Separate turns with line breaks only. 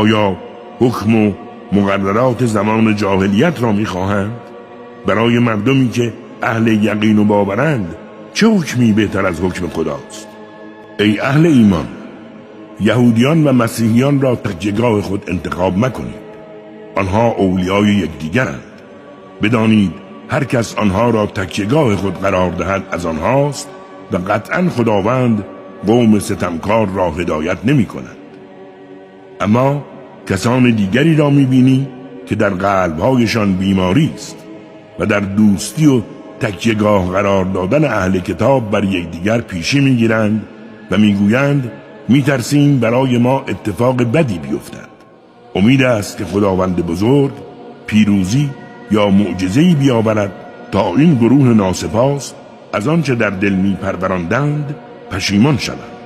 آیا حکم و مقررات زمان جاهلیت را می‌خواهند؟ برای مردمی که اهل یقین و باورند چه حکمی بهتر از حکم خداست؟ ای اهل ایمان، یهودیان و مسیحیان را تکیه‌گاه خود انتخاب مکنید. آنها اولیای یکدیگرند. بدانید هر کس آنها را تکیه‌گاه خود قرار دهد از آنهاست و قطعا خداوند قوم ستمکار را هدایت نمی کند. اما کسان دیگری را می بینی که در قلبهایشان بیماری است و در دوستی و تکیه‌گاه قرار دادن اهل کتاب بر یکدیگر پیشی می گیرند و می گویند می ترسیم برای ما اتفاق بدی بیفتد. امید است که خداوند بزرگ پیروزی یا معجزه‌ای بیاورد تا این گروه ناسپاس از آنچه در دل می پروراندند پشیمان شوند.